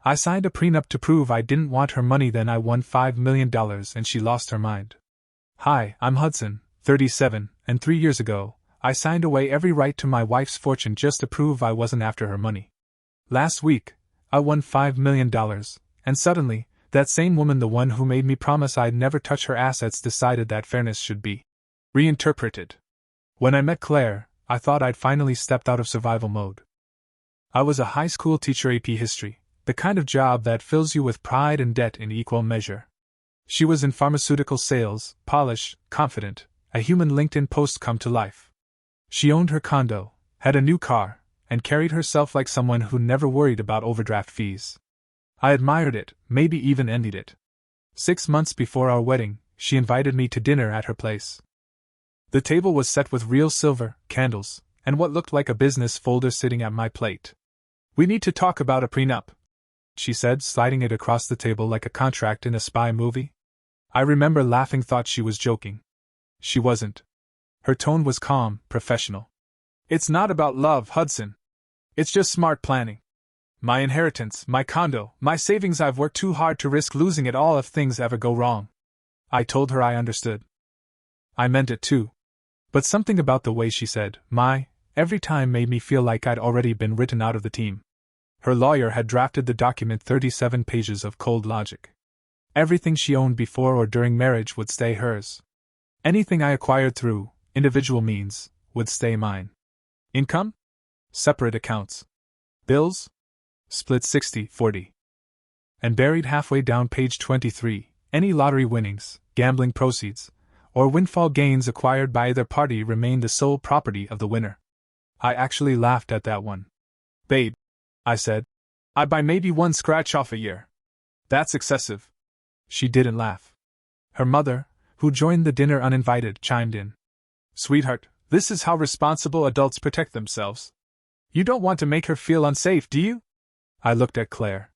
I signed a prenup to prove I didn't want her money, then I won $5 million and she lost her mind. Hi, I'm Hudson, 37, and 3 years ago, I signed away every right to my wife's fortune just to prove I wasn't after her money. Last week, I won $5 million, and suddenly, that same woman, the one who made me promise I'd never touch her assets, decided that fairness should be reinterpreted. When I met Claire, I thought I'd finally stepped out of survival mode. I was a high school teacher, AP History, the kind of job that fills you with pride and debt in equal measure. She was in pharmaceutical sales, polished, confident, a human LinkedIn post come to life. She owned her condo, had a new car, and carried herself like someone who never worried about overdraft fees. I admired it, maybe even envied it. 6 months before our wedding, she invited me to dinner at her place. The table was set with real silver, candles, and what looked like a business folder sitting at my plate. "We need to talk about a prenup," she said, sliding it across the table like a contract in a spy movie. I remember laughing, thought she was joking. She wasn't. Her tone was calm, professional. "It's not about love, Hudson. It's just smart planning. My inheritance, my condo, my savings, I've worked too hard to risk losing it all if things ever go wrong." I told her I understood. I meant it too. But something about the way she said "my" every time made me feel like I'd already been written out of the team. Her lawyer had drafted the document, 37 pages of cold logic. Everything she owned before or during marriage would stay hers. Anything I acquired through individual means would stay mine. Income? Separate accounts. Bills? Split 60-40. And buried halfway down page 23, any lottery winnings, gambling proceeds, or windfall gains acquired by either party remained the sole property of the winner. I actually laughed at that one. "Babe," I said, "I buy maybe one scratch off a year. That's excessive." She didn't laugh. Her mother, who joined the dinner uninvited, chimed in. "Sweetheart, this is how responsible adults protect themselves. You don't want to make her feel unsafe, do you?" I looked at Claire.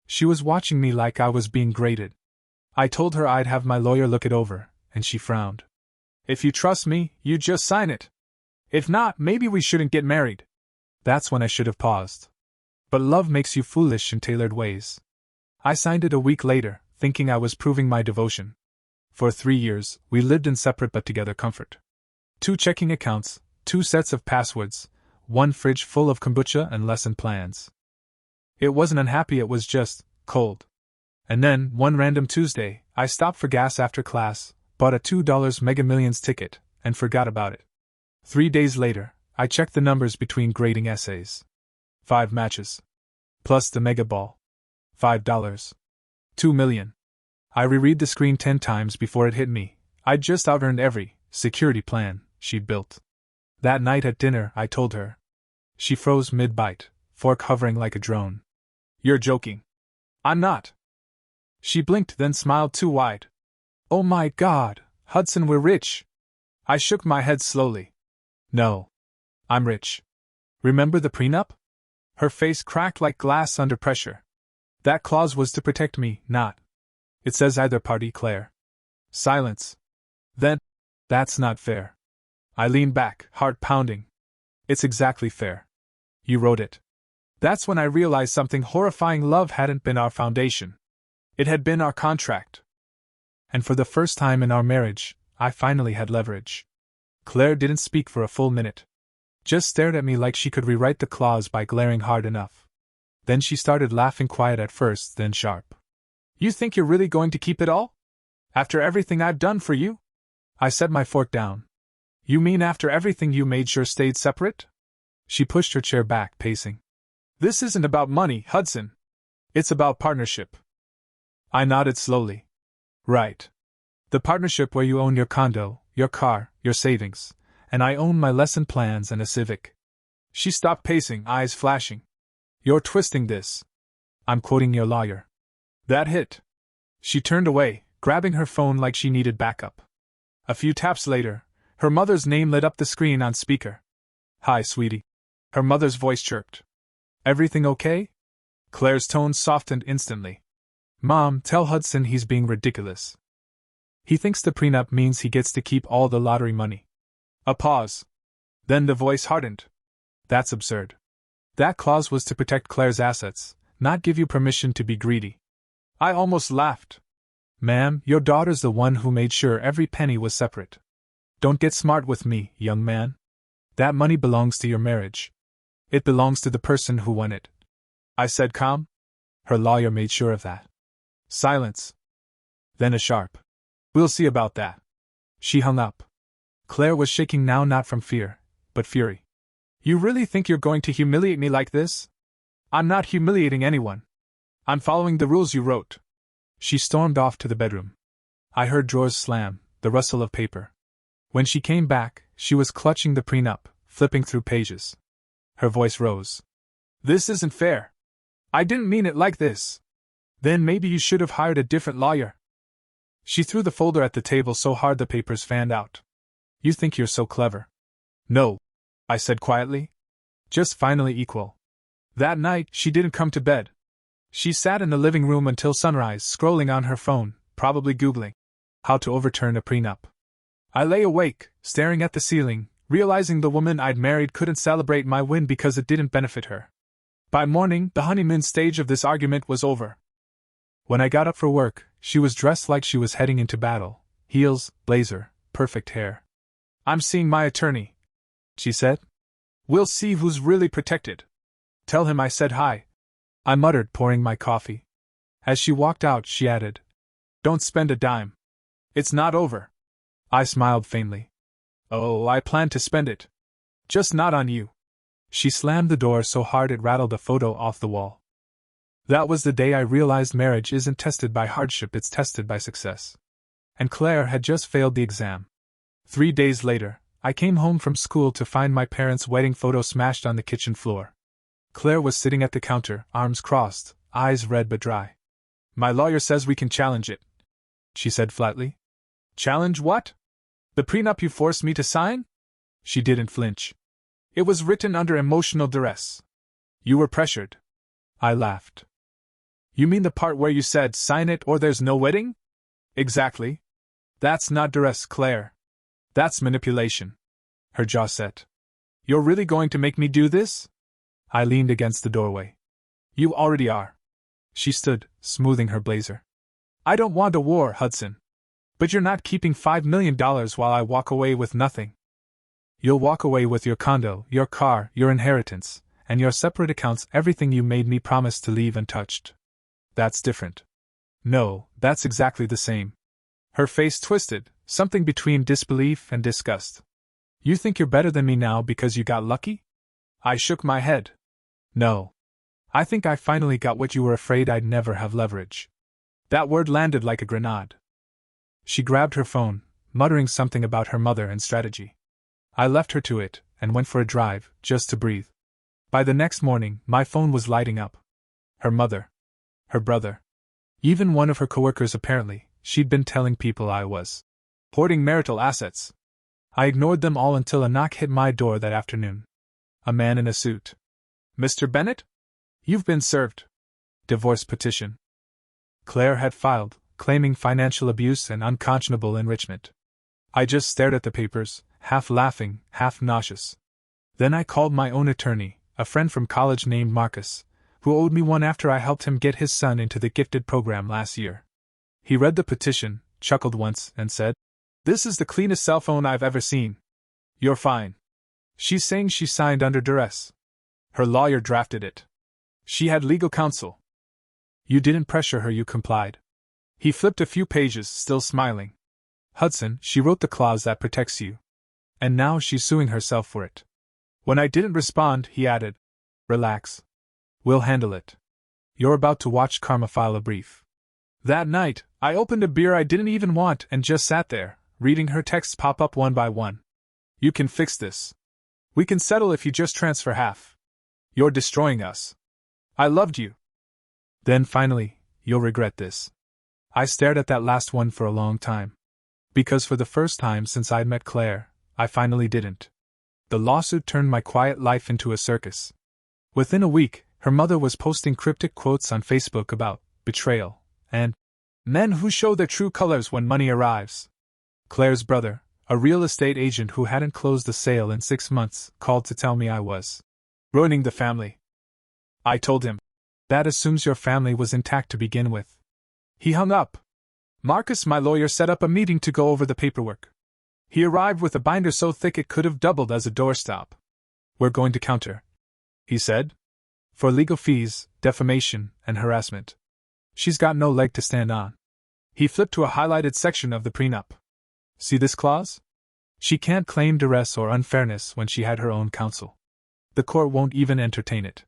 She was watching me like I was being graded. I told her I'd have my lawyer look it over, and she frowned. "If you trust me, you just sign it. If not, maybe we shouldn't get married." That's when I should have paused. But love makes you foolish in tailored ways. I signed it a week later, thinking I was proving my devotion. For 3 years, we lived in separate but together comfort. 2 checking accounts, 2 sets of passwords, 1 fridge full of kombucha and lesson plans. It wasn't unhappy, it was just cold. And then, one random Tuesday, I stopped for gas after class, bought a $2 Mega Millions ticket, and forgot about it. 3 days later, I checked the numbers between grading essays. 5 matches. Plus the Mega Ball. $5. 2 million. I reread the screen 10 times before it hit me. I'd just outearned every security plan she'd built. That night at dinner, I told her. She froze mid-bite, fork hovering like a drone. "You're joking." "I'm not." She blinked, then smiled too wide. "Oh my God, Hudson, we're rich." I shook my head slowly. "No. I'm rich. Remember the prenup?" Her face cracked like glass under pressure. "That clause was to protect me, not. It says either party, Claire." Silence. Then, "That's not fair." I leaned back, heart pounding. "It's exactly fair. You wrote it." That's when I realized something horrifying. Love hadn't been our foundation. It had been our contract. And for the first time in our marriage, I finally had leverage. Claire didn't speak for a full minute. Just stared at me like she could rewrite the clause by glaring hard enough. Then she started laughing, quiet at first, then sharp. "You think you're really going to keep it all? After everything I've done for you?" I set my fork down. "You mean after everything you made sure stayed separate?" She pushed her chair back, pacing. "This isn't about money, Hudson. It's about partnership." I nodded slowly. "Right. The partnership where you own your condo, your car, your savings, and I own my lesson plans and a Civic." She stopped pacing, eyes flashing. "You're twisting this." "I'm quoting your lawyer." That hit. She turned away, grabbing her phone like she needed backup. A few taps later, her mother's name lit up the screen on speaker. "Hi, sweetie." Her mother's voice chirped. "Everything okay?" Claire's tone softened instantly. "Mom, tell Hudson he's being ridiculous. He thinks the prenup means he gets to keep all the lottery money." A pause. Then the voice hardened. "That's absurd. That clause was to protect Claire's assets, not give you permission to be greedy. I almost laughed. Ma'am, your daughter's the one who made sure every penny was separate. Don't get smart with me, young man. That money belongs to your marriage. It belongs to the person who won it, I said calm. Her lawyer made sure of that. Silence. Then a sharp, "We'll see about that." She hung up. Claire was shaking now, not from fear, but fury. You really think you're going to humiliate me like this? I'm not humiliating anyone. I'm following the rules you wrote. She stormed off to the bedroom. I heard drawers slam, the rustle of paper. When she came back, she was clutching the prenup, flipping through pages. Her voice rose. This isn't fair. I didn't mean it like this. Then maybe you should have hired a different lawyer. She threw the folder at the table so hard the papers fanned out. You think you're so clever. No, I said quietly. Just finally equal. That night, she didn't come to bed. She sat in the living room until sunrise, scrolling on her phone, probably Googling how to overturn a prenup. I lay awake, staring at the ceiling, realizing the woman I'd married couldn't celebrate my win because it didn't benefit her. By morning, the honeymoon stage of this argument was over. When I got up for work, she was dressed like she was heading into battle. Heels, blazer, perfect hair. I'm seeing my attorney, she said. We'll see who's really protected. Tell him I said hi. I muttered, pouring my coffee. As she walked out, she added, Don't spend a dime. It's not over. I smiled faintly. Oh, I plan to spend it. Just not on you. She slammed the door so hard it rattled a photo off the wall. That was the day I realized marriage isn't tested by hardship, it's tested by success. And Claire had just failed the exam. 3 days later, I came home from school to find my parents' wedding photo smashed on the kitchen floor. Claire was sitting at the counter, arms crossed, eyes red but dry. My lawyer says we can challenge it, she said flatly. Challenge what? The prenup you forced me to sign? She didn't flinch. It was written under emotional duress. You were pressured. I laughed. You mean the part where you said sign it or there's no wedding? Exactly. That's not duress, Claire. That's manipulation. Her jaw set. You're really going to make me do this? I leaned against the doorway. You already are. She stood, smoothing her blazer. I don't want a war, Hudson. But you're not keeping $5 million while I walk away with nothing. You'll walk away with your condo, your car, your inheritance, and your separate accounts, everything you made me promise to leave untouched. That's different. No, that's exactly the same. Her face twisted, something between disbelief and disgust. You think you're better than me now because you got lucky? I shook my head. No. I think I finally got what you were afraid I'd never have: leverage. That word landed like a grenade. She grabbed her phone, muttering something about her mother and strategy. I left her to it, and went for a drive, just to breathe. By the next morning, my phone was lighting up. Her mother. Her brother. Even one of her coworkers apparently. She'd been telling people I was hoarding marital assets. I ignored them all until a knock hit my door that afternoon. A man in a suit. Mr. Bennett? You've been served. Divorce petition. Claire had filed, claiming financial abuse and unconscionable enrichment. I just stared at the papers, half laughing, half nauseous. Then I called my own attorney, a friend from college named Marcus, who owed me one after I helped him get his son into the gifted program last year. He read the petition, chuckled once, and said, This is the cleanest cell phone I've ever seen. You're fine. She's saying she signed under duress. Her lawyer drafted it. She had legal counsel. You didn't pressure her, you complied. He flipped a few pages, still smiling. Hudson, she wrote the clause that protects you. And now she's suing herself for it. When I didn't respond, he added, Relax. We'll handle it. You're about to watch karma file a brief. That night, I opened a beer I didn't even want and just sat there, reading her texts pop up one by one. You can fix this. We can settle if you just transfer half. You're destroying us. I loved you. Then finally, you'll regret this. I stared at that last one for a long time. Because for the first time since I'd met Claire, I finally didn't. The lawsuit turned my quiet life into a circus. Within a week, her mother was posting cryptic quotes on Facebook about betrayal and men who show their true colors when money arrives. Claire's brother, a real estate agent who hadn't closed the sale in 6 months, called to tell me I was ruining the family. I told him, That assumes your family was intact to begin with. He hung up. Marcus, my lawyer, set up a meeting to go over the paperwork. He arrived with a binder so thick it could have doubled as a doorstop. We're going to counter, he said. For legal fees, defamation, and harassment. She's got no leg to stand on. He flipped to a highlighted section of the prenup. See this clause? She can't claim duress or unfairness when she had her own counsel. The court won't even entertain it.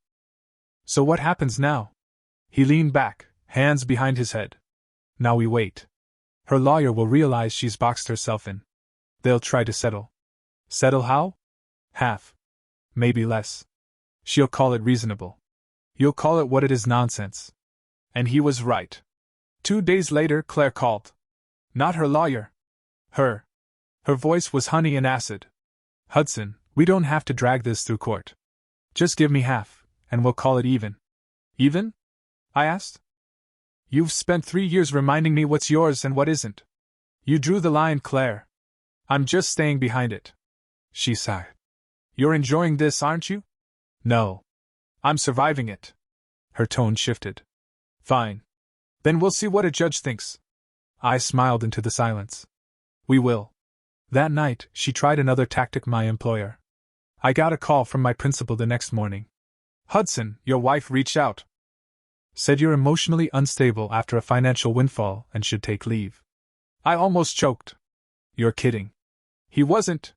So what happens now? He leaned back, hands behind his head. Now we wait. Her lawyer will realize she's boxed herself in. They'll try to settle. Settle how? Half. Maybe less. She'll call it reasonable. You'll call it what it is, nonsense. And he was right. 2 days later, Claire called. Not her lawyer. Her. Her voice was honey and acid. Hudson, we don't have to drag this through court. Just give me half, and we'll call it even. Even? I asked. You've spent 3 years reminding me what's yours and what isn't. You drew the line, Claire. I'm just staying behind it. She sighed. You're enjoying this, aren't you? No. I'm surviving it. Her tone shifted. Fine. Then we'll see what a judge thinks. I smiled into the silence. We will. That night, she tried another tactic, my employer. I got a call from my principal the next morning. Hudson, your wife reached out. Said you're emotionally unstable after a financial windfall and should take leave. I almost choked. You're kidding. He wasn't.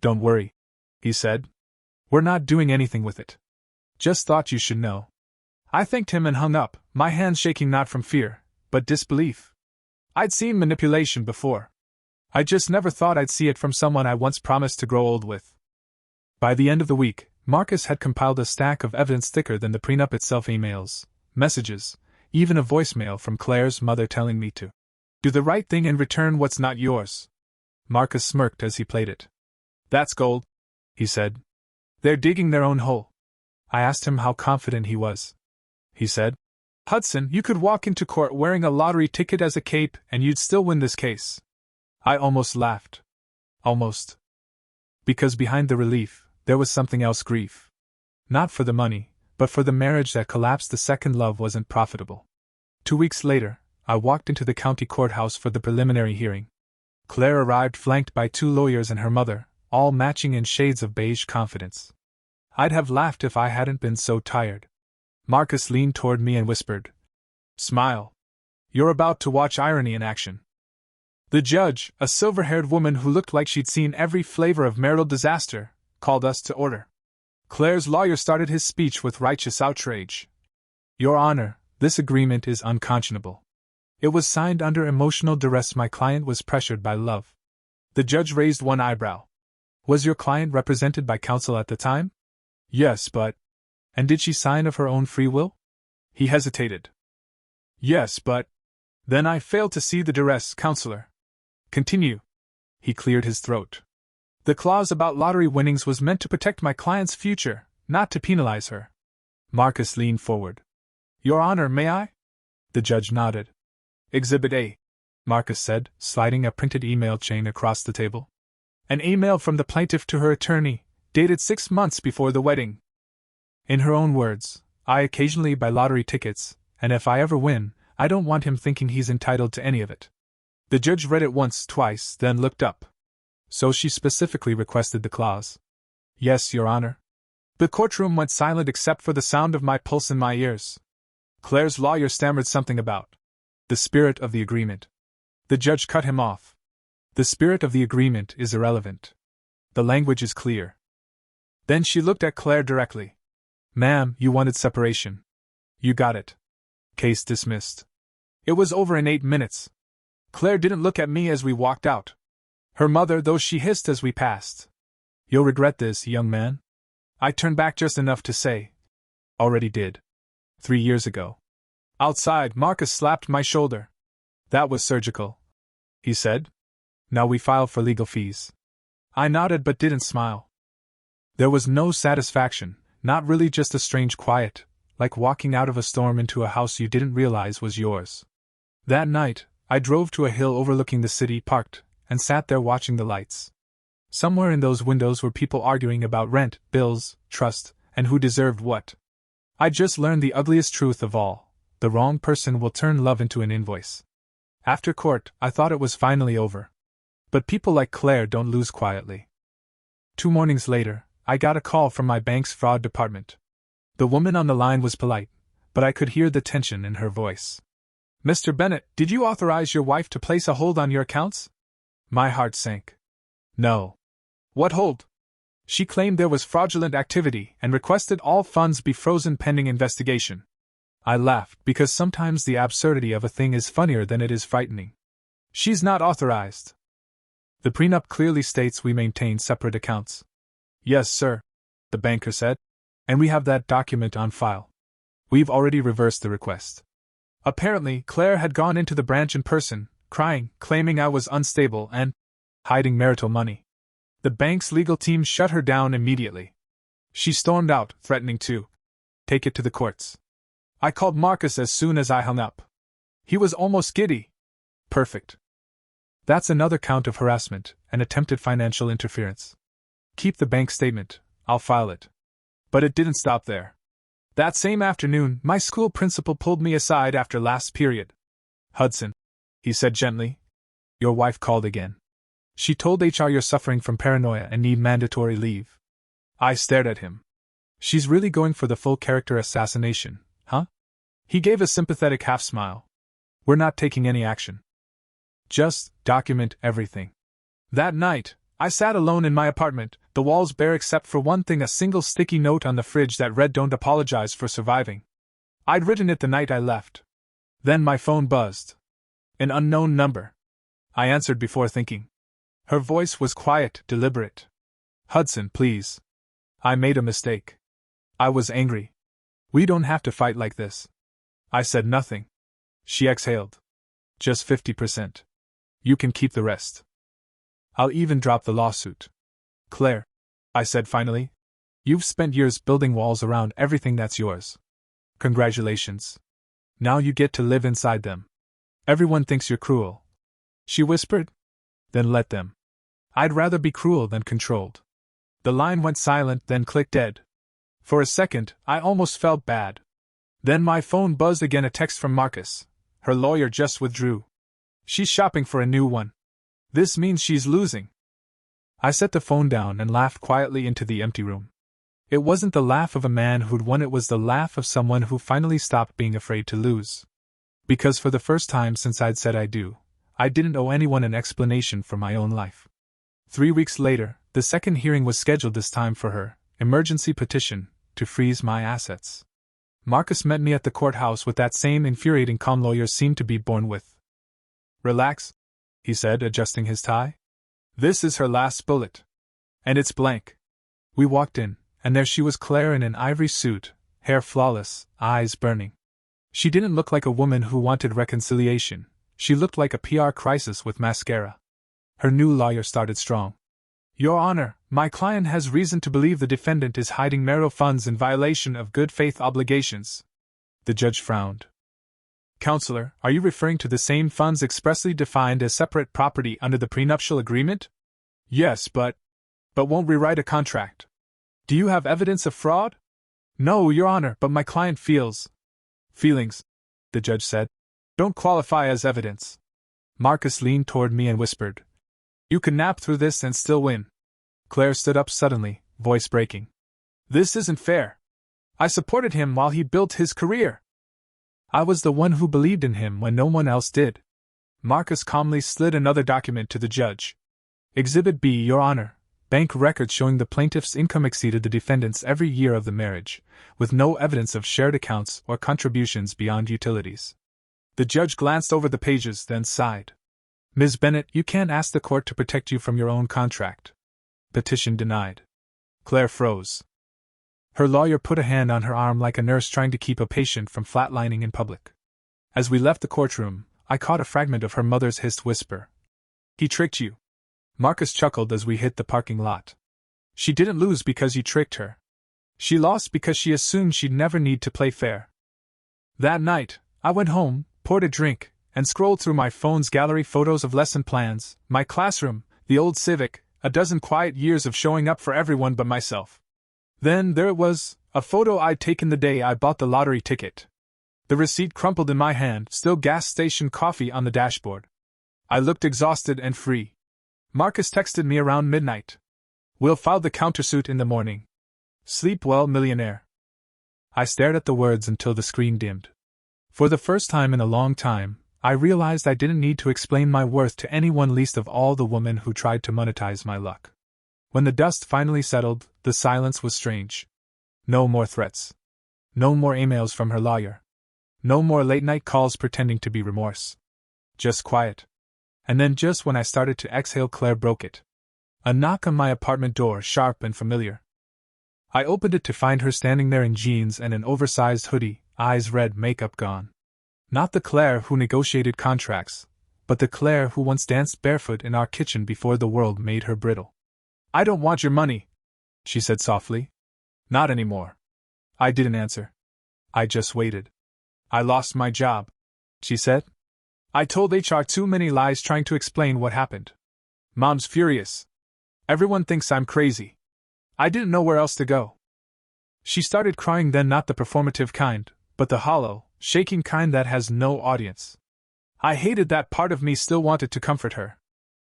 Don't worry, he said. We're not doing anything with it. Just thought you should know. I thanked him and hung up, my hands shaking not from fear, but disbelief. I'd seen manipulation before. I just never thought I'd see it from someone I once promised to grow old with. By the end of the week, Marcus had compiled a stack of evidence thicker than the prenup itself: emails, messages, even a voicemail from Claire's mother telling me to do the right thing and return what's not yours. Marcus smirked as he played it. That's gold, he said. They're digging their own hole. I asked him how confident he was. He said, Hudson, you could walk into court wearing a lottery ticket as a cape and you'd still win this case. I almost laughed. Almost. Because behind the relief, there was something else: grief. Not for the money, but for the marriage that collapsed the second love wasn't profitable. 2 weeks later, I walked into the county courthouse for the preliminary hearing. Claire arrived flanked by 2 lawyers and her mother, all matching in shades of beige confidence. I'd have laughed if I hadn't been so tired. Marcus leaned toward me and whispered, Smile. You're about to watch irony in action. The judge, a silver-haired woman who looked like she'd seen every flavor of marital disaster, called us to order. Claire's lawyer started his speech with righteous outrage. Your Honor, this agreement is unconscionable. It was signed under emotional duress. My client was pressured by love. The judge raised one eyebrow. Was your client represented by counsel at the time? Yes, but... And did she sign of her own free will? He hesitated. Yes, but... Then I failed to see the duress, Counselor. Continue. He cleared his throat. The clause about lottery winnings was meant to protect my client's future, not to penalize her. Marcus leaned forward. Your Honor, may I? The judge nodded. Exhibit A, Marcus said, sliding a printed email chain across the table. An email from the plaintiff to her attorney, dated 6 months before the wedding. In her own words, I occasionally buy lottery tickets, and if I ever win, I don't want him thinking he's entitled to any of it. The judge read it once, twice, then looked up. So she specifically requested the clause. Yes, Your Honor. The courtroom went silent except for the sound of my pulse in my ears. Claire's lawyer stammered something about the spirit of the agreement. The judge cut him off. The spirit of the agreement is irrelevant. The language is clear. Then she looked at Claire directly. Ma'am, you wanted separation. You got it. Case dismissed. It was over in 8 minutes. Claire didn't look at me as we walked out. Her mother, though, she hissed as we passed. You'll regret this, young man. I turned back just enough to say, already did. 3 years ago. Outside, Marcus slapped my shoulder. That was surgical, he said. Now we file for legal fees. I nodded but didn't smile. There was no satisfaction, not really, just a strange quiet, like walking out of a storm into a house you didn't realize was yours. That night, I drove to a hill overlooking the city, parked, and sat there watching the lights. Somewhere in those windows were people arguing about rent, bills, trust, and who deserved what. I just learned the ugliest truth of all: the wrong person will turn love into an invoice. After court, I thought it was finally over. But people like Claire don't lose quietly. 2 mornings later, I got a call from my bank's fraud department. The woman on the line was polite, but I could hear the tension in her voice. "Mr. Bennett, did you authorize your wife to place a hold on your accounts?" My heart sank. No. What hold? She claimed there was fraudulent activity and requested all funds be frozen pending investigation. I laughed because sometimes the absurdity of a thing is funnier than it is frightening. "She's not authorized. The prenup clearly states we maintain separate accounts." "Yes, sir," the banker said. "And we have that document on file. We've already reversed the request." Apparently, Claire had gone into the branch in person, crying, claiming I was unstable and hiding marital money. The bank's legal team shut her down immediately. She stormed out, threatening to take it to the courts. I called Marcus as soon as I hung up. He was almost giddy. Perfect. That's another count of harassment and attempted financial interference. Keep the bank statement, I'll file it. But it didn't stop there. That same afternoon, my school principal pulled me aside after last period. "Hudson," he said gently, "your wife called again. She told HR you're suffering from paranoia and need mandatory leave." I stared at him. "She's really going for the full character assassination, huh?" He gave a sympathetic half-smile. "We're not taking any action. Just document everything." That night, I sat alone in my apartment, the walls bare except for one thing: a single sticky note on the fridge that read, "Don't apologize for surviving." I'd written it the night I left. Then my phone buzzed. An unknown number. I answered before thinking. Her voice was quiet, deliberate. "Hudson, please. I made a mistake." I was angry. "We don't have to fight like this." I said nothing. She exhaled. "Just 50%. You can keep the rest. I'll even drop the lawsuit." "Claire," I said finally, "you've spent years building walls around everything that's yours. Congratulations. Now you get to live inside them. Everyone thinks you're cruel." She whispered. "Then let them. I'd rather be cruel than controlled." The line went silent, then clicked dead. For a second, I almost felt bad. Then my phone buzzed again, a text from Marcus. "Her lawyer just withdrew. She's shopping for a new one. This means she's losing." I set the phone down and laughed quietly into the empty room. It wasn't the laugh of a man who'd won, it was the laugh of someone who finally stopped being afraid to lose. Because for the first time since I'd said I do, I didn't owe anyone an explanation for my own life. 3 weeks later, the second hearing was scheduled, this time for her emergency petition to freeze my assets. Marcus met me at the courthouse with that same infuriating calm lawyers seem to be born with. "Relax," he said, adjusting his tie. "This is her last bullet. And it's blank." We walked in, and there she was, Claire, in an ivory suit, hair flawless, eyes burning. She didn't look like a woman who wanted reconciliation. She looked like a PR crisis with mascara. Her new lawyer started strong. "Your Honor, my client has reason to believe the defendant is hiding marital funds in violation of good faith obligations." The judge frowned. "Counselor, are you referring to the same funds expressly defined as separate property under the prenuptial agreement?" "Yes, but won't rewrite a contract." "Do you have evidence of fraud?" "No, Your Honor, but my client feels." "Feelings," the judge said, "don't qualify as evidence." Marcus leaned toward me and whispered, "You can nap through this and still win." Claire stood up suddenly, voice breaking. "This isn't fair. I supported him while he built his career. I was the one who believed in him when no one else did." Marcus calmly slid another document to the judge. "Exhibit B, Your Honor, bank records showing the plaintiff's income exceeded the defendant's every year of the marriage, with no evidence of shared accounts or contributions beyond utilities." The judge glanced over the pages, then sighed. "Ms. Bennett, you can't ask the court to protect you from your own contract." Petition denied. Claire froze. Her lawyer put a hand on her arm like a nurse trying to keep a patient from flatlining in public. As we left the courtroom, I caught a fragment of her mother's hissed whisper. "He tricked you." Marcus chuckled as we hit the parking lot. "She didn't lose because you tricked her. She lost because she assumed she'd never need to play fair." That night, I went home, poured a drink, and scrolled through my phone's gallery: photos of lesson plans, my classroom, the old Civic, a dozen quiet years of showing up for everyone but myself. Then there it was, A photo I'd taken the day I bought the lottery ticket. The receipt crumpled in my hand, still gas station coffee on the dashboard. I looked exhausted and free. Marcus texted me around midnight. We'll file the countersuit in the morning. Sleep well, millionaire. I stared at the words until the screen dimmed. For the first time in a long time, I realized I didn't need to explain my worth to anyone, least of all the woman who tried to monetize my luck. When the dust finally settled, the silence was strange. No more threats. No more emails from her lawyer. No more late-night calls pretending to be remorse. Just quiet. And then just when I started to exhale, Claire broke it. A knock on my apartment door, sharp and familiar. I opened it to find her standing there in jeans and an oversized hoodie, eyes red, makeup gone. Not the Claire who negotiated contracts, but the Claire who once danced barefoot in our kitchen before the world made her brittle. I don't want your money, she said softly. Not anymore. I didn't answer. I just waited. I lost my job, she said. I told HR too many lies trying to explain what happened. Mom's furious. Everyone thinks I'm crazy. I didn't know where else to go. She started crying then, not the performative kind, but the hollow, shaking kind that has no audience. I hated that part of me, still wanted to comfort her.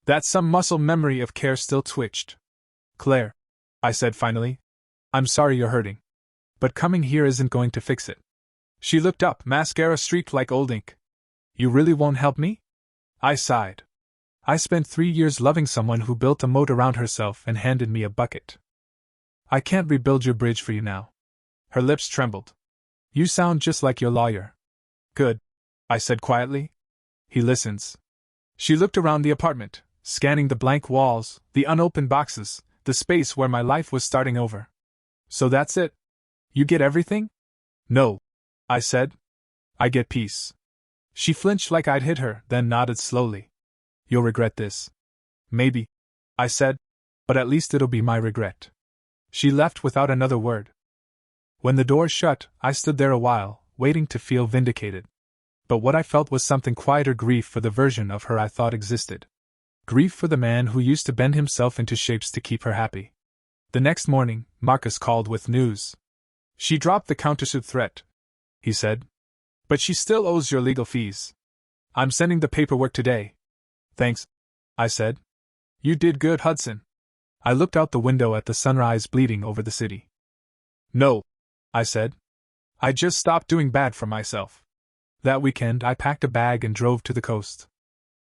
That some muscle memory of care still twitched. Claire, I said finally, I'm sorry you're hurting. But coming here isn't going to fix it. She looked up, mascara streaked like old ink. You really won't help me? I sighed. I spent 3 years loving someone who built a moat around herself and handed me a bucket. I can't rebuild your bridge for you now. Her lips trembled. You sound just like your lawyer. Good, I said quietly. He listens. She looked around the apartment, scanning the blank walls, the unopened boxes, the space where my life was starting over. So that's it? You get everything? No, I said. I get peace. She flinched like I'd hit her, then nodded slowly. You'll regret this. Maybe, I said, but at least it'll be my regret. She left without another word. When the door shut, I stood there a while, waiting to feel vindicated. But what I felt was something quieter, grief for the version of her I thought existed. Grief for the man who used to bend himself into shapes to keep her happy. The next morning, Marcus called with news. She dropped the countersuit threat, he said. But she still owes your legal fees. I'm sending the paperwork today. Thanks, I said. You did good, Hudson. I looked out the window at the sunrise bleeding over the city. No, I said. I just stopped doing bad for myself. That weekend I packed a bag and drove to the coast.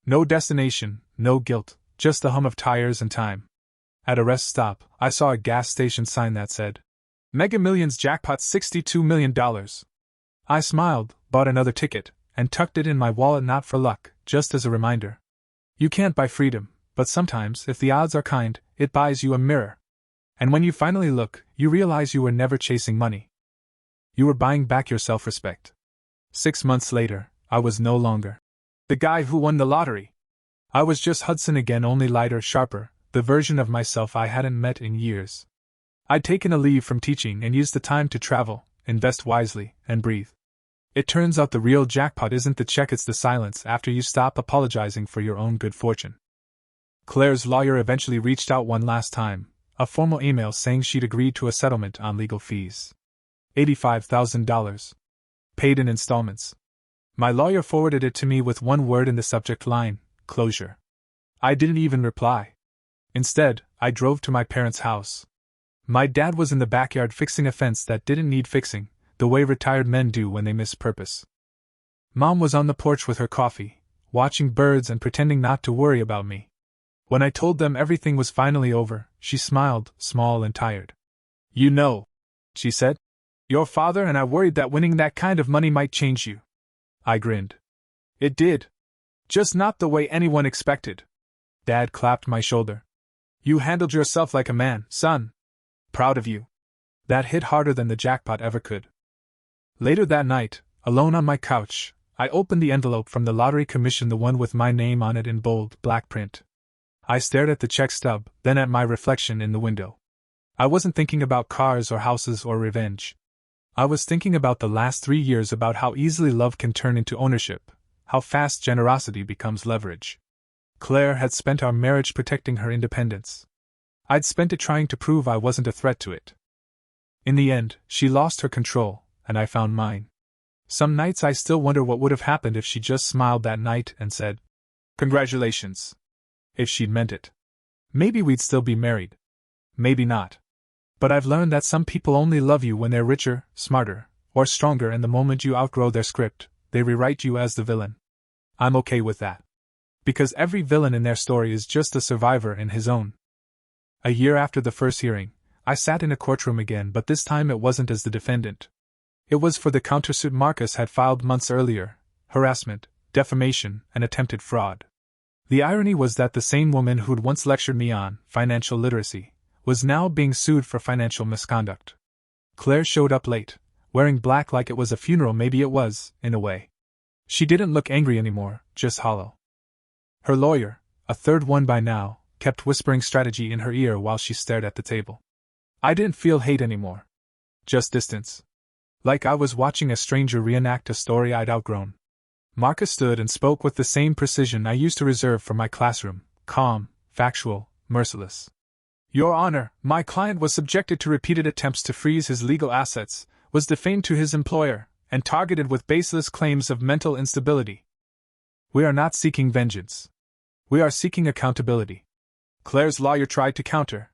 No destination, no guilt, just the hum of tires and time. At a rest stop, I saw a gas station sign that said, Mega Millions Jackpot $62 million. I smiled, bought another ticket, and tucked it in my wallet, not for luck, just as a reminder. You can't buy freedom, but sometimes, if the odds are kind, it buys you a mirror. And when you finally look, you realize you were never chasing money. You were buying back your self-respect. 6 months later, I was no longer the guy who won the lottery. I was just Hudson again, only lighter, sharper, the version of myself I hadn't met in years. I'd taken a leave from teaching and used the time to travel, invest wisely, and breathe. It turns out the real jackpot isn't the check, it's the silence after you stop apologizing for your own good fortune. Claire's lawyer eventually reached out one last time, a formal email saying she'd agreed to a settlement on legal fees. $85,000. Paid in installments. My lawyer forwarded it to me with one word in the subject line, closure. I didn't even reply. Instead, I drove to my parents' house. My dad was in the backyard fixing a fence that didn't need fixing, the way retired men do when they miss purpose. Mom was on the porch with her coffee, watching birds and pretending not to worry about me. When I told them everything was finally over, she smiled, small and tired. You know, she said, your father and I worried that winning that kind of money might change you. I grinned. It did. Just not the way anyone expected. Dad clapped my shoulder. You handled yourself like a man, son. Proud of you. That hit harder than the jackpot ever could. Later that night, alone on my couch, I opened the envelope from the lottery commission, the one with my name on it in bold, black print. I stared at the check stub, then at my reflection in the window. I wasn't thinking about cars or houses or revenge. I was thinking about the last 3 years, about how easily love can turn into ownership, how fast generosity becomes leverage. Claire had spent our marriage protecting her independence. I'd spent it trying to prove I wasn't a threat to it. In the end, she lost her control, and I found mine. Some nights I still wonder what would have happened if she just smiled that night and said, "Congratulations." If she'd meant it. Maybe we'd still be married. Maybe not. But I've learned that some people only love you when they're richer, smarter, or stronger, and the moment you outgrow their script, they rewrite you as the villain. I'm okay with that. Because every villain in their story is just a survivor in his own. A year after the first hearing, I sat in a courtroom again, but this time it wasn't as the defendant. It was for the countersuit Marcus had filed months earlier: harassment, defamation, and attempted fraud. The irony was that the same woman who'd once lectured me on financial literacy was now being sued for financial misconduct. Claire showed up late, wearing black like it was a funeral. Maybe it was, in a way. She didn't look angry anymore, just hollow. Her lawyer, a third one by now, kept whispering strategy in her ear while she stared at the table. I didn't feel hate anymore. Just distance. Like I was watching a stranger reenact a story I'd outgrown. Marcus stood and spoke with the same precision I used to reserve for my classroom: calm, factual, merciless. "Your Honor, my client was subjected to repeated attempts to freeze his legal assets, was defamed to his employer, and targeted with baseless claims of mental instability. We are not seeking vengeance. We are seeking accountability." Claire's lawyer tried to counter.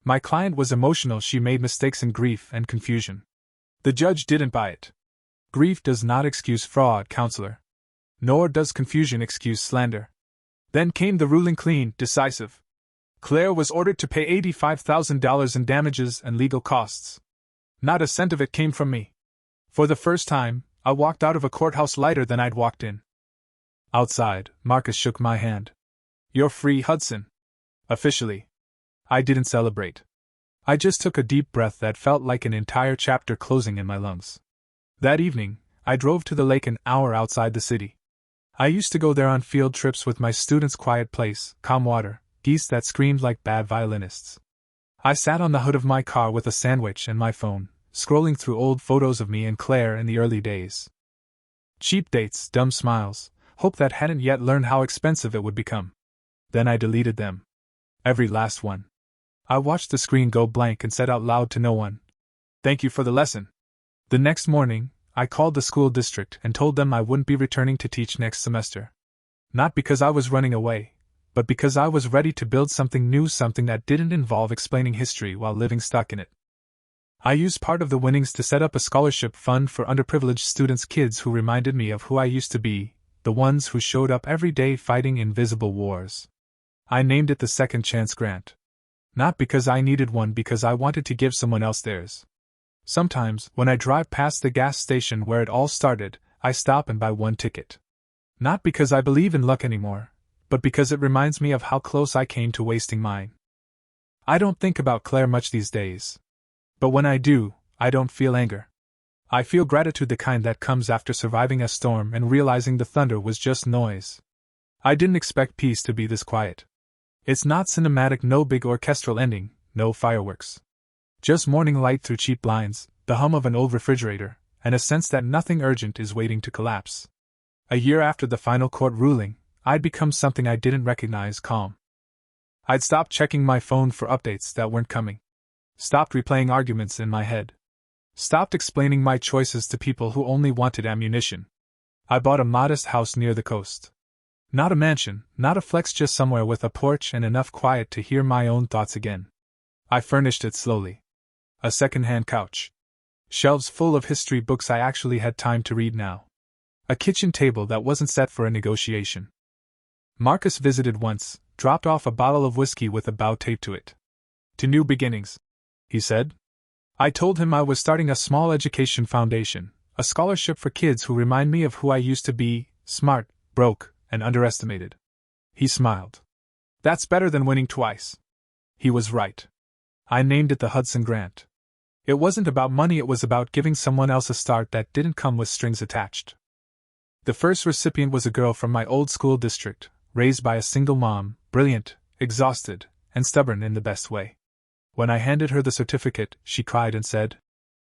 My client was emotional. She made mistakes in grief and confusion. The judge didn't buy it. Grief does not excuse fraud, counselor. Nor does confusion excuse slander. Then came the ruling, clean, decisive. Claire was ordered to pay $85,000 in damages and legal costs. Not a cent of it came from me. For the first time, I walked out of a courthouse lighter than I'd walked in. Outside, Marcus shook my hand. "You're free, Hudson." Officially. I didn't celebrate. I just took a deep breath that felt like an entire chapter closing in my lungs. That evening, I drove to the lake an hour outside the city. I used to go there on field trips with my students. Quiet place, calm water, geese that screamed like bad violinists. I sat on the hood of my car with a sandwich and my phone, scrolling through old photos of me and Claire in the early days. Cheap dates, dumb smiles, hope that hadn't yet learned how expensive it would become. Then I deleted them. Every last one. I watched the screen go blank and said out loud to no one, "Thank you for the lesson." The next morning, I called the school district and told them I wouldn't be returning to teach next semester. Not because I was running away, but because I was ready to build something new, something that didn't involve explaining history while living stuck in it. I used part of the winnings to set up a scholarship fund for underprivileged students, kids who reminded me of who I used to be, the ones who showed up every day fighting invisible wars. I named it the Second Chance Grant. Not because I needed one, because I wanted to give someone else theirs. Sometimes, when I drive past the gas station where it all started, I stop and buy one ticket. Not because I believe in luck anymore, but because it reminds me of how close I came to wasting mine. I don't think about Claire much these days. But when I do, I don't feel anger. I feel gratitude, the kind that comes after surviving a storm and realizing the thunder was just noise. I didn't expect peace to be this quiet. It's not cinematic, no big orchestral ending, no fireworks. Just morning light through cheap blinds, the hum of an old refrigerator, and a sense that nothing urgent is waiting to collapse. A year after the final court ruling, I'd become something I didn't recognize: calm. I'd stopped checking my phone for updates that weren't coming. Stopped replaying arguments in my head. Stopped explaining my choices to people who only wanted ammunition. I bought a modest house near the coast. Not a mansion, not a flex, just somewhere with a porch and enough quiet to hear my own thoughts again. I furnished it slowly. A second-hand couch. Shelves full of history books I actually had time to read now. A kitchen table that wasn't set for a negotiation. Marcus visited once, dropped off a bottle of whiskey with a bow taped to it. "To new beginnings," he said. I told him I was starting a small education foundation, a scholarship for kids who remind me of who I used to be: smart, broke, and underestimated. He smiled. "That's better than winning twice." He was right. I named it the Hudson Grant. It wasn't about money, it was about giving someone else a start that didn't come with strings attached. The first recipient was a girl from my old school district, raised by a single mom, brilliant, exhausted, and stubborn in the best way. When I handed her the certificate, she cried and said,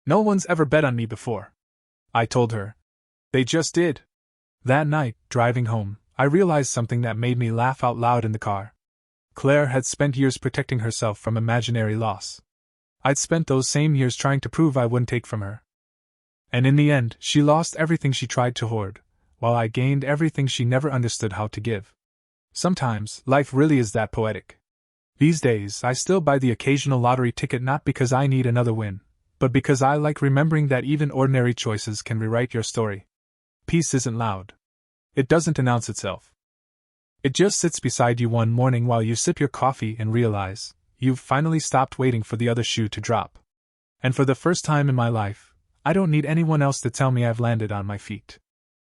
"No one's ever bet on me before." I told her, "They just did." That night, driving home, I realized something that made me laugh out loud in the car. Claire had spent years protecting herself from imaginary loss. I'd spent those same years trying to prove I wouldn't take from her. And in the end, she lost everything she tried to hoard, while I gained everything she never understood how to give. Sometimes, life really is that poetic. These days, I still buy the occasional lottery ticket not because I need another win, but because I like remembering that even ordinary choices can rewrite your story. Peace isn't loud. It doesn't announce itself. It just sits beside you one morning while you sip your coffee and realize you've finally stopped waiting for the other shoe to drop. And for the first time in my life, I don't need anyone else to tell me I've landed on my feet.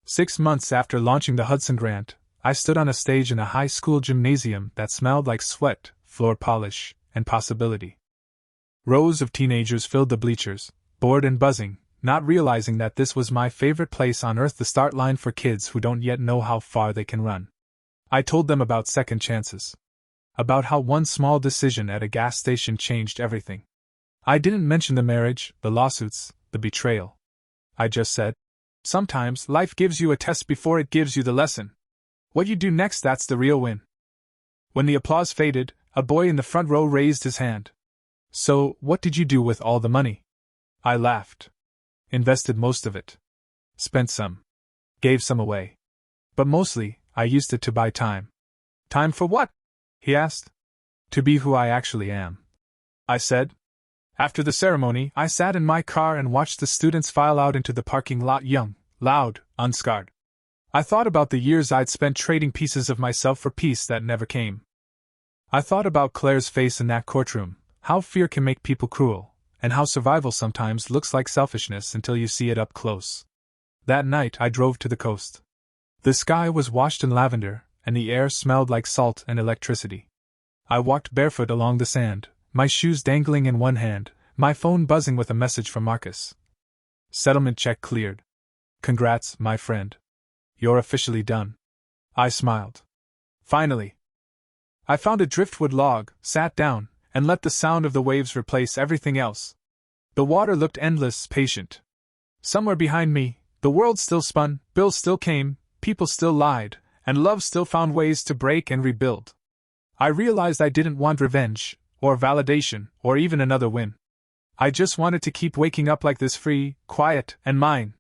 6 months after launching the Hudson Grant, I stood on a stage in a high school gymnasium that smelled like sweat, floor polish, and possibility. Rows of teenagers filled the bleachers, bored and buzzing, not realizing that this was my favorite place on earth, the start line for kids who don't yet know how far they can run. I told them about second chances. About how one small decision at a gas station changed everything. I didn't mention the marriage, the lawsuits, the betrayal. I just said, sometimes life gives you a test before it gives you the lesson. What you do next, that's the real win. When the applause faded, a boy in the front row raised his hand. So, what did you do with all the money? I laughed. Invested most of it. Spent some. Gave some away. But mostly, I used it to buy time. Time for what? He asked. To be who I actually am. I said. After the ceremony, I sat in my car and watched the students file out into the parking lot, young, loud, unscarred. I thought about the years I'd spent trading pieces of myself for peace that never came. I thought about Claire's face in that courtroom, how fear can make people cruel, and how survival sometimes looks like selfishness until you see it up close. That night I drove to the coast. The sky was washed in lavender, and the air smelled like salt and electricity. I walked barefoot along the sand, my shoes dangling in one hand, my phone buzzing with a message from Marcus. Settlement check cleared. Congrats, my friend. You're officially done. I smiled. Finally. I found a driftwood log, sat down, and let the sound of the waves replace everything else. The water looked endless, patient. Somewhere behind me, the world still spun, bills still came, people still lied, and love still found ways to break and rebuild. I realized I didn't want revenge, or validation, or even another win. I just wanted to keep waking up like this, free, quiet, and mine.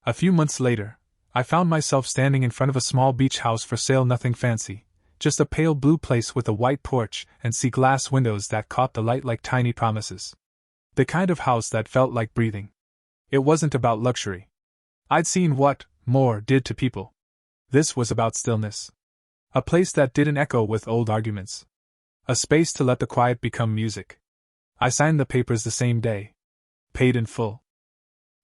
A few months later, I found myself standing in front of a small beach house for sale, nothing fancy, just a pale blue place with a white porch and sea glass windows that caught the light like tiny promises. The kind of house that felt like breathing. It wasn't about luxury. I'd seen what more did to people. This was about stillness. A place that didn't echo with old arguments. A space to let the quiet become music. I signed the papers the same day. Paid in full.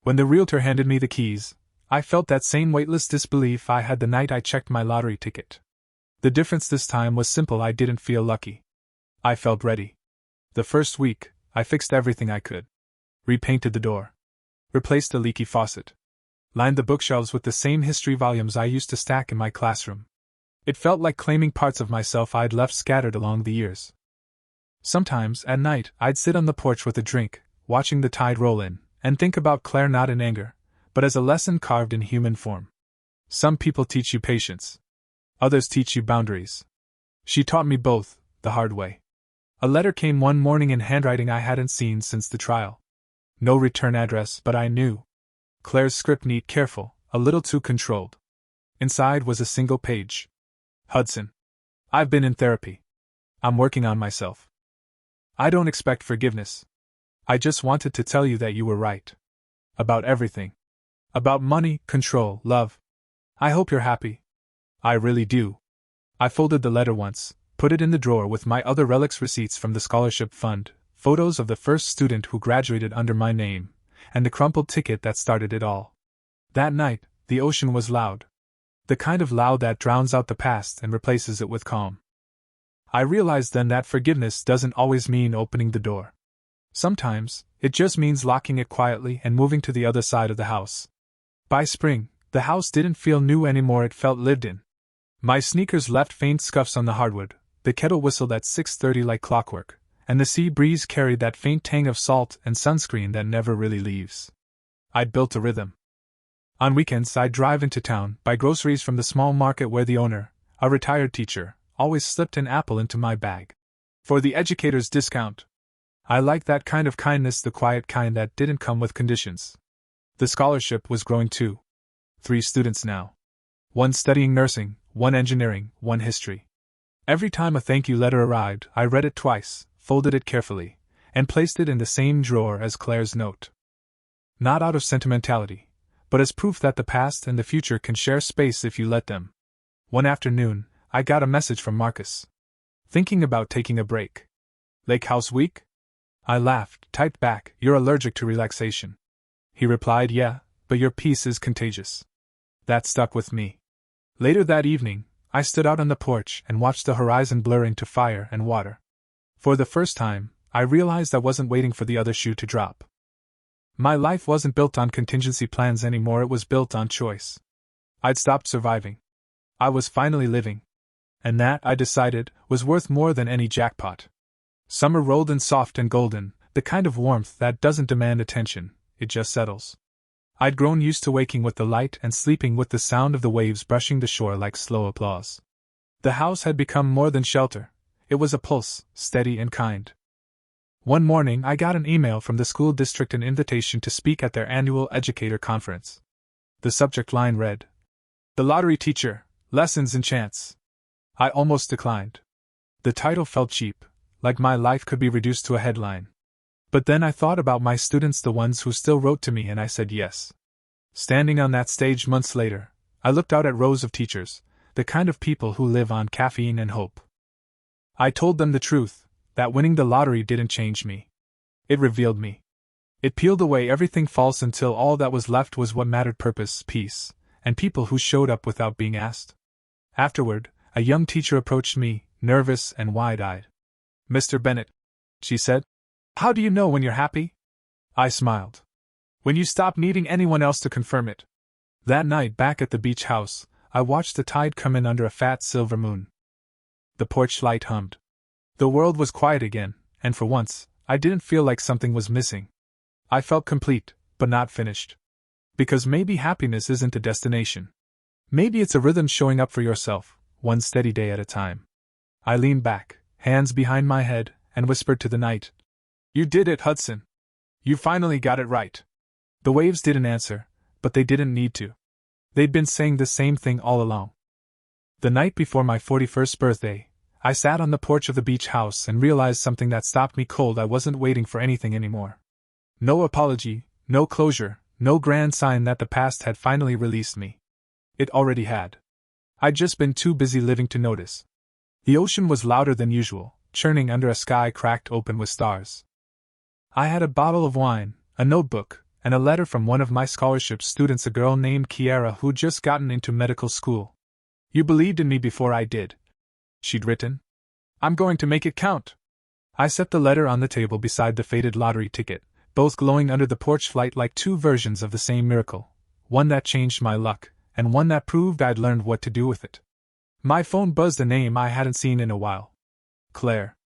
When the realtor handed me the keys, I felt that same weightless disbelief I had the night I checked my lottery ticket. The difference this time was simple. I didn't feel lucky. I felt ready. The first week, I fixed everything I could. Repainted the door. Replaced the leaky faucet. Lined the bookshelves with the same history volumes I used to stack in my classroom. It felt like claiming parts of myself I'd left scattered along the years. Sometimes, at night, I'd sit on the porch with a drink, watching the tide roll in, and think about Claire not in anger, but as a lesson carved in human form. Some people teach you patience. Others teach you boundaries. She taught me both, the hard way. A letter came one morning in handwriting I hadn't seen since the trial. No return address, but I knew. Claire's script, neat, careful, a little too controlled. Inside was a single page. Hudson. I've been in therapy. I'm working on myself. I don't expect forgiveness. I just wanted to tell you that you were right. About everything. About money, control, love. I hope you're happy. I really do. I folded the letter once, put it in the drawer with my other relics, receipts from the scholarship fund, photos of the first student who graduated under my name, and the crumpled ticket that started it all. That night, the ocean was loud. The kind of loud that drowns out the past and replaces it with calm. I realized then that forgiveness doesn't always mean opening the door. Sometimes, it just means locking it quietly and moving to the other side of the house. By spring, the house didn't feel new anymore, it felt lived in. My sneakers left faint scuffs on the hardwood, the kettle whistled at 6:30 like clockwork, and the sea breeze carried that faint tang of salt and sunscreen that never really leaves. I'd built a rhythm. On weekends I'd drive into town, buy groceries from the small market where the owner, a retired teacher, always slipped an apple into my bag. For the educator's discount. I liked that kind of kindness, the quiet kind that didn't come with conditions. The scholarship was growing too. 3 students now. 1 studying nursing, 1 engineering, 1 history. Every time a thank you letter arrived, I read it twice, folded it carefully, and placed it in the same drawer as Claire's note. Not out of sentimentality, but as proof that the past and the future can share space if you let them. One afternoon, I got a message from Marcus. Thinking about taking a break. Lake House week? I laughed, typed back, "You're allergic to relaxation." He replied, "Yeah, but your peace is contagious." That stuck with me. Later that evening, I stood out on the porch and watched the horizon blur into fire and water. For the first time, I realized I wasn't waiting for the other shoe to drop. My life wasn't built on contingency plans anymore, it was built on choice. I'd stopped surviving. I was finally living. And that, I decided, was worth more than any jackpot. Summer rolled in soft and golden, the kind of warmth that doesn't demand attention, it just settles. I'd grown used to waking with the light and sleeping with the sound of the waves brushing the shore like slow applause. The house had become more than shelter. It was a pulse, steady and kind. One morning I got an email from the school district, an invitation to speak at their annual educator conference. The subject line read, "The Lottery Teacher, Lessons in Chance." I almost declined. The title felt cheap, like my life could be reduced to a headline. But then I thought about my students, the ones who still wrote to me, and I said yes. Standing on that stage months later, I looked out at rows of teachers, the kind of people who live on caffeine and hope. I told them the truth, that winning the lottery didn't change me. It revealed me. It peeled away everything false until all that was left was what mattered: purpose, peace, and people who showed up without being asked. Afterward, a young teacher approached me, nervous and wide-eyed. "Mr. Bennett," she said, "how do you know when you're happy?" I smiled. "When you stop needing anyone else to confirm it." That night back at the beach house, I watched the tide come in under a fat silver moon. The porch light hummed. The world was quiet again, and for once, I didn't feel like something was missing. I felt complete, but not finished. Because maybe happiness isn't a destination. Maybe it's a rhythm, showing up for yourself, one steady day at a time. I leaned back, hands behind my head, and whispered to the night, "You did it, Hudson. You finally got it right." The waves didn't answer, but they didn't need to. They'd been saying the same thing all along. The night before my 41st birthday, I sat on the porch of the beach house and realized something that stopped me cold. I wasn't waiting for anything anymore. No apology, no closure, no grand sign that the past had finally released me. It already had. I'd just been too busy living to notice. The ocean was louder than usual, churning under a sky cracked open with stars. I had a bottle of wine, a notebook, and a letter from one of my scholarship students, a girl named Kiara who'd just gotten into medical school. "You believed in me before I did," she'd written. "I'm going to make it count." I set the letter on the table beside the faded lottery ticket, both glowing under the porch light like 2 versions of the same miracle, one that changed my luck, and one that proved I'd learned what to do with it. My phone buzzed a name I hadn't seen in a while. Claire.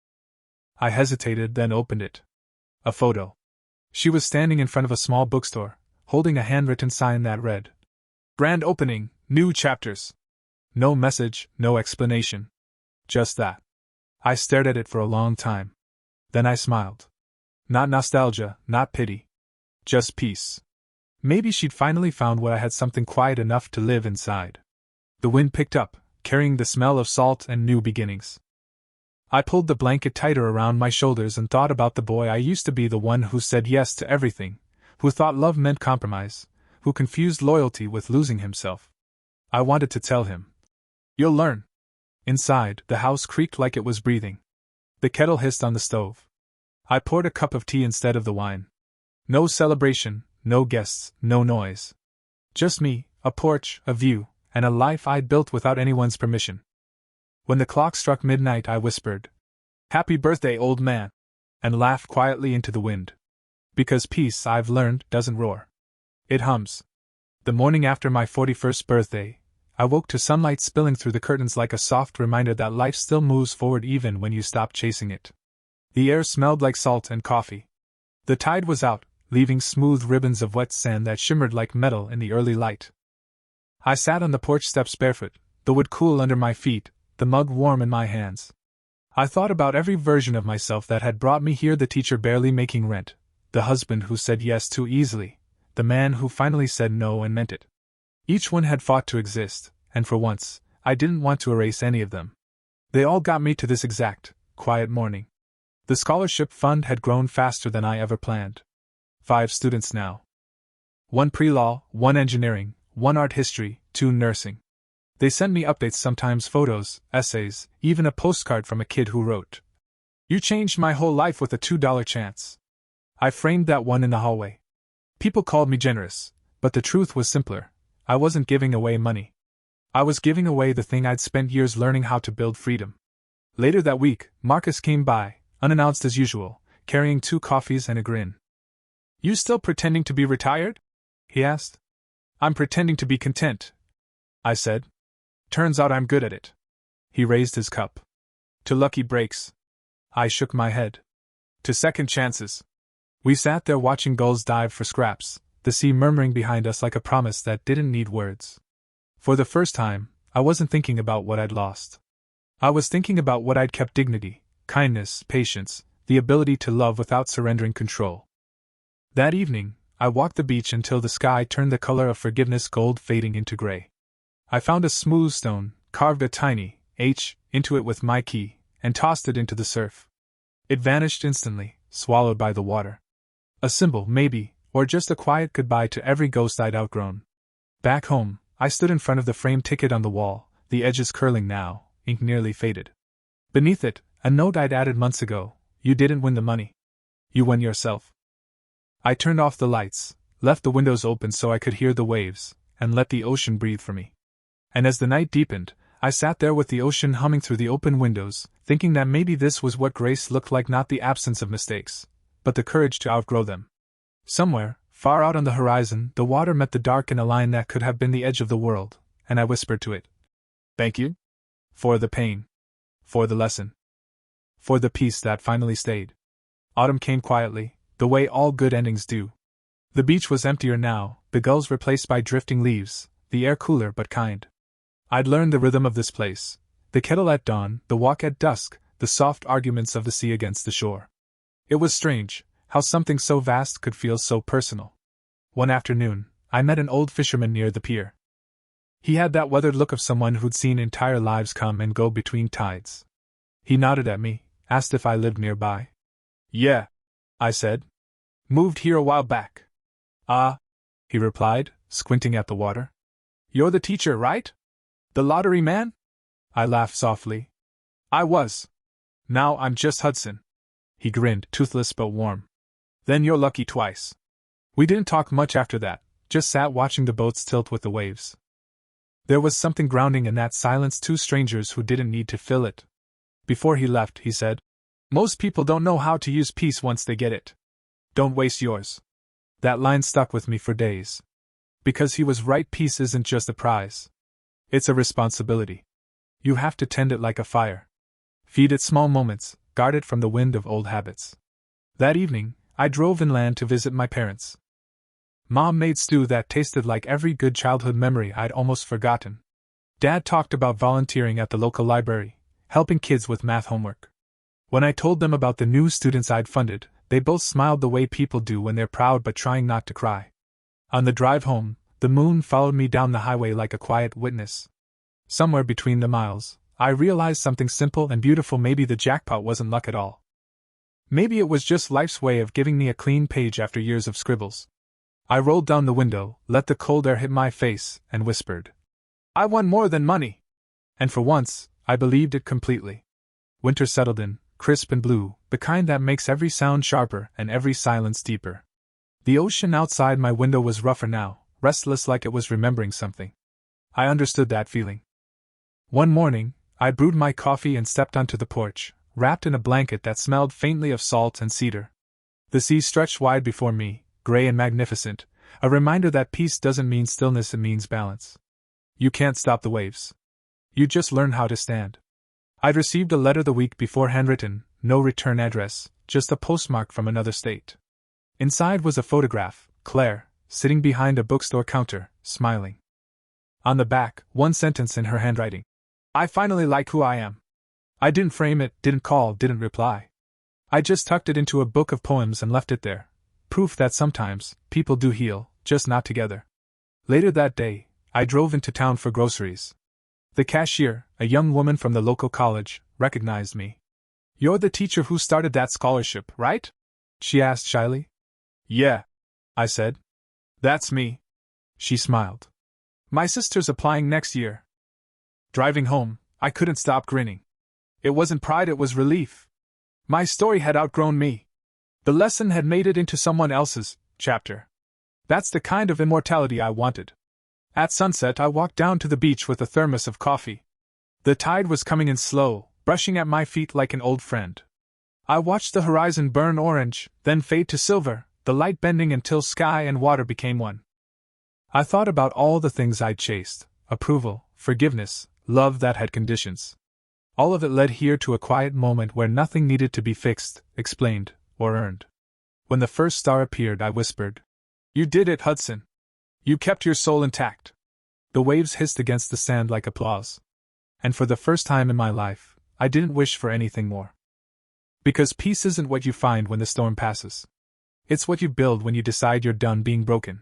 I hesitated, then opened it. A photo. She was standing in front of a small bookstore, holding a handwritten sign that read, "Grand opening, new chapters." No message, no explanation. Just that. I stared at it for a long time. Then I smiled. Not nostalgia, not pity. Just peace. Maybe she'd finally found what I had, something quiet enough to live inside. The wind picked up, carrying the smell of salt and new beginnings. I pulled the blanket tighter around my shoulders and thought about the boy I used to be, the one who said yes to everything, who thought love meant compromise, who confused loyalty with losing himself. I wanted to tell him, "You'll learn." Inside, the house creaked like it was breathing. The kettle hissed on the stove. I poured a cup of tea instead of the wine. No celebration, no guests, no noise. Just me, a porch, a view, and a life I'd built without anyone's permission. When the clock struck midnight, I whispered, "Happy birthday, old man," and laughed quietly into the wind. Because peace, I've learned, doesn't roar. It hums. The morning after my 41st birthday, I woke to sunlight spilling through the curtains like a soft reminder that life still moves forward even when you stop chasing it. The air smelled like salt and coffee. The tide was out, leaving smooth ribbons of wet sand that shimmered like metal in the early light. I sat on the porch steps barefoot, the wood cool under my feet, the mug warm in my hands. I thought about every version of myself that had brought me here: the teacher barely making rent, the husband who said yes too easily, the man who finally said no and meant it. Each one had fought to exist, and for once, I didn't want to erase any of them. They all got me to this exact, quiet morning. The scholarship fund had grown faster than I ever planned. 5 students now. 1 pre-law, 1 engineering, 1 art history, 2 nursing. They sent me updates, sometimes photos, essays, even a postcard from a kid who wrote, "You changed my whole life with a $2 chance." I framed that one in the hallway. People called me generous, but the truth was simpler. I wasn't giving away money. I was giving away the thing I'd spent years learning how to build: freedom. Later that week, Marcus came by, unannounced as usual, carrying 2 coffees and a grin. "You still pretending to be retired?" he asked. "I'm pretending to be content," I said. "Turns out I'm good at it." He raised his cup. "To lucky breaks." I shook my head. "To second chances." We sat there watching gulls dive for scraps, the sea murmuring behind us like a promise that didn't need words. For the first time, I wasn't thinking about what I'd lost. I was thinking about what I'd kept: dignity, kindness, patience, the ability to love without surrendering control. That evening, I walked the beach until the sky turned the color of forgiveness, gold fading into gray. I found a smooth stone, carved a tiny H into it with my key, and tossed it into the surf. It vanished instantly, swallowed by the water. A symbol, maybe, or just a quiet goodbye to every ghost I'd outgrown. Back home, I stood in front of the framed ticket on the wall, the edges curling now, ink nearly faded. Beneath it, a note I'd added months ago: "You didn't win the money. You won yourself." I turned off the lights, left the windows open so I could hear the waves, and let the ocean breathe for me. And as the night deepened, I sat there with the ocean humming through the open windows, thinking that maybe this was what grace looked like: not the absence of mistakes, but the courage to outgrow them. Somewhere, far out on the horizon, the water met the dark in a line that could have been the edge of the world, and I whispered to it, "Thank you. For the pain. For the lesson. For the peace that finally stayed." Autumn came quietly, the way all good endings do. The beach was emptier now, the gulls replaced by drifting leaves, the air cooler but kind. I'd learned the rhythm of this place: the kettle at dawn, the walk at dusk, the soft arguments of the sea against the shore. It was strange how something so vast could feel so personal. One afternoon, I met an old fisherman near the pier. He had that weathered look of someone who'd seen entire lives come and go between tides. He nodded at me, asked if I lived nearby. "Yeah," I said. "Moved here a while back." "Ah," he replied, squinting at the water. "You're the teacher, right? The lottery man?" I laughed softly. "I was. Now I'm just Hudson." He grinned, toothless but warm. "Then you're lucky twice." We didn't talk much after that, just sat watching the boats tilt with the waves. There was something grounding in that silence, 2 strangers who didn't need to fill it. Before he left, he said, "Most people don't know how to use peace once they get it. Don't waste yours." That line stuck with me for days. Because he was right: peace isn't just a prize. It's a responsibility. You have to tend it like a fire. Feed it small moments, guard it from the wind of old habits. That evening, I drove inland to visit my parents. Mom made stew that tasted like every good childhood memory I'd almost forgotten. Dad talked about volunteering at the local library, helping kids with math homework. When I told them about the new students I'd funded, they both smiled the way people do when they're proud but trying not to cry. On the drive home, the moon followed me down the highway like a quiet witness. Somewhere between the miles, I realized something simple and beautiful: maybe the jackpot wasn't luck at all. Maybe it was just life's way of giving me a clean page after years of scribbles. I rolled down the window, let the cold air hit my face, and whispered, "I won more than money!" And for once, I believed it completely. Winter settled in, crisp and blue, the kind that makes every sound sharper and every silence deeper. The ocean outside my window was rougher now, restless, like it was remembering something. I understood that feeling. One morning, I brewed my coffee and stepped onto the porch, wrapped in a blanket that smelled faintly of salt and cedar. The sea stretched wide before me, gray and magnificent, a reminder that peace doesn't mean stillness, it means balance. You can't stop the waves. You just learn how to stand. I'd received a letter the week before, handwritten, no return address, just a postmark from another state. Inside was a photograph, Claire, sitting behind a bookstore counter, smiling. On the back, one sentence in her handwriting: "I finally like who I am." I didn't frame it, didn't call, didn't reply. I just tucked it into a book of poems and left it there. Proof that sometimes, people do heal, just not together. Later that day, I drove into town for groceries. The cashier, a young woman from the local college, recognized me. "You're the teacher who started that scholarship, right?" she asked shyly. "Yeah," I said. "That's me." She smiled. "My sister's applying next year." Driving home, I couldn't stop grinning. It wasn't pride, it was relief. My story had outgrown me. The lesson had made it into someone else's chapter. That's the kind of immortality I wanted. At sunset, I walked down to the beach with a thermos of coffee. The tide was coming in slow, brushing at my feet like an old friend. I watched the horizon burn orange, then fade to silver, the light bending until sky and water became one. I thought about all the things I'd chased: approval, forgiveness, love that had conditions. All of it led here to a quiet moment where nothing needed to be fixed, explained, or earned. When the first star appeared, I whispered, "You did it, Hudson. You kept your soul intact." The waves hissed against the sand like applause. And for the first time in my life, I didn't wish for anything more. Because peace isn't what you find when the storm passes. It's what you build when you decide you're done being broken.